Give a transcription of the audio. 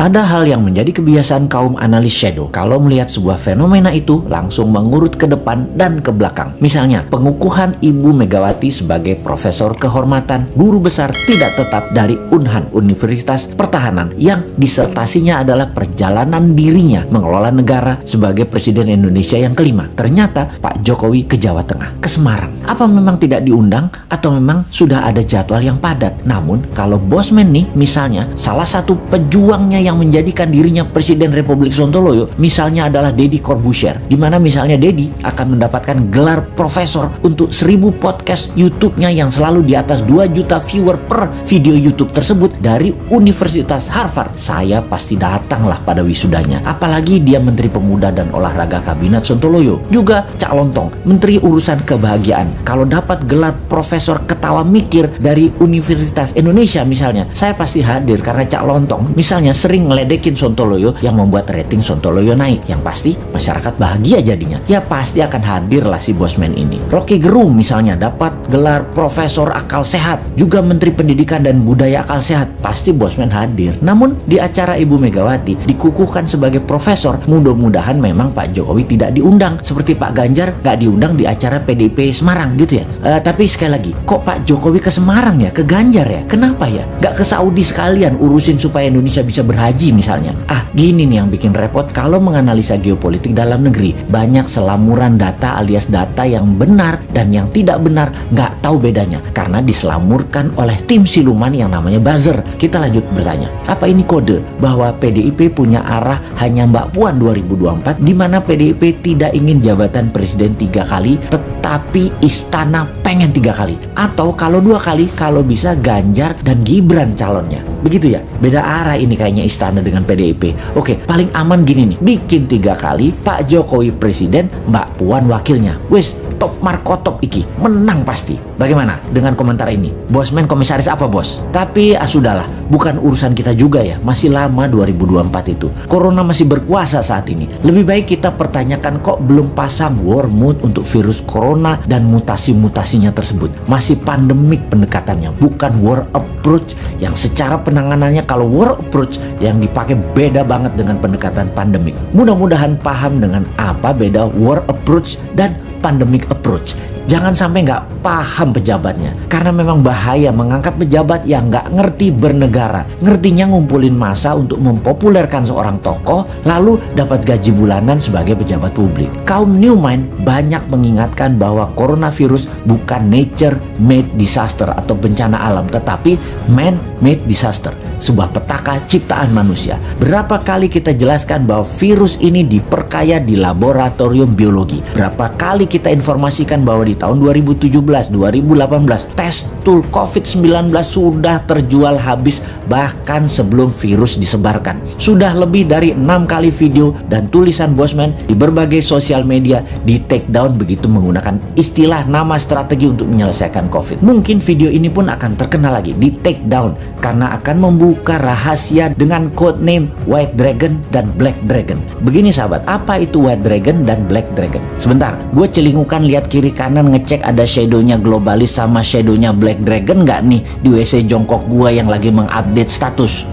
Ada hal yang menjadi kebiasaan kaum analis shadow. Kalau melihat sebuah fenomena itu, langsung mengurut ke depan dan ke belakang. Misalnya, pengukuhan Ibu Megawati sebagai profesor kehormatan, guru besar tidak tetap dari Unhan, Universitas Pertahanan, yang disertasinya adalah perjalanan dirinya mengelola negara sebagai Presiden Indonesia yang kelima. Ternyata Pak Jokowi ke Jawa Tengah, ke Semarang. Apa memang tidak diundang atau memang sudah ada jadwal yang padat? Namun, kalau Bosman nih, misalnya, salah satu pejuangnya yang menjadikan dirinya Presiden Republik Sontoloyo, misalnya adalah Deddy Corbuzier, di mana misalnya Deddy akan mendapatkan gelar profesor untuk 1000 podcast YouTube-nya yang selalu di atas 2 juta viewer per video YouTube tersebut dari Universitas Harvard. Saya pasti datanglah pada wisudanya. Apalagi dia Menteri Pemuda dan Olahraga Kabinet Sontoloyo. Juga Cak Lontong, Menteri Urusan Kebahagiaan. Kalau dapat gelar profesor ketawa mikir dari Universitas Indonesia misalnya, saya pasti hadir karena Cak Lontong misalnya sering ngeledekin Sontoloyo yang membuat rating Sontoloyo naik. Yang pasti masyarakat bahagia jadinya. Ya pasti akan hadirlah si Bosman ini. Rocky Gerung misalnya dapat gelar profesor akal sehat, juga Menteri Pendidikan dan Budaya akal sehat, pasti Bosman hadir. Namun di acara Ibu Megawati dikukuhkan sebagai profesor, mudah-mudahan memang Pak Jokowi tidak diundang seperti Pak Ganjar gak diundang di acara PDIP Semarang gitu ya. Tapi sekali lagi, kok Pak Jokowi ke Semarang ya, ke Ganjar ya? Kenapa ya? Gak ke Saudi sekalian urusin supaya Indonesia bisa berhaji misalnya? Gini nih yang bikin repot kalau menganalisa geopolitik dalam negeri. Banyak selamuran data alias data yang benar dan yang tidak benar, nggak tahu bedanya karena diselamurkan oleh tim siluman yang namanya buzzer. Kita lanjut bertanya, apa ini kode bahwa PDIP punya arah hanya Mbak Puan 2024, di mana PDIP tidak ingin jabatan presiden 3 kali tetapi istana pengen 3 kali, atau kalau 2 kali kalau bisa Ganjar dan Gibran calonnya? Begitu ya, beda arah ini kayaknya istana dengan PDIP. Oke, paling aman gini nih, bikin 3 kali, Pak Jokowi presiden, Mbak Puan wakilnya. Wes, top markotop iki, menang pasti. Bagaimana dengan komentar ini? Bosman komisaris apa bos? Tapi sudahlah, bukan urusan kita juga ya, masih lama 2024 itu. Corona masih berkuasa saat ini. Lebih baik kita pertanyakan kok belum pasang war mood untuk virus corona dan mutasi-mutasinya tersebut. Masih pandemik pendekatannya, bukan war approach yang secara penanganannya kalau war approach yang dipakai beda banget dengan pendekatan pandemik. Mudah-mudahan paham dengan apa beda war approach dan pandemic approach. Jangan sampai nggak paham pejabatnya, karena memang bahaya mengangkat pejabat yang nggak ngerti bernegara. Ngertinya ngumpulin massa untuk mempopulerkan seorang tokoh, lalu dapat gaji bulanan sebagai pejabat publik. Kaum New Mind banyak mengingatkan bahwa coronavirus bukan nature made disaster atau bencana alam, tetapi man made disaster, sebuah petaka ciptaan manusia. Berapa kali kita jelaskan bahwa virus ini diperkaya di laboratorium biologi. Berapa kali kita informasikan bahwa di tahun 2017, 2018 tes tool COVID-19 sudah terjual habis bahkan sebelum virus disebarkan. Sudah lebih dari 6 kali video dan tulisan Bosman di berbagai sosial media di take down begitu menggunakan istilah nama strategi untuk menyelesaikan COVID. Mungkin video ini pun akan terkenal lagi di take down karena akan membuka rahasia dengan code name White Dragon dan Black Dragon. Begini sahabat, apa itu White Dragon dan Black Dragon? Sebentar, gue celingukan lihat kiri kanan ngecek ada shadownya globalis sama shadownya Black Dragon nggak nih di WC jongkok gue yang lagi mengupdate status.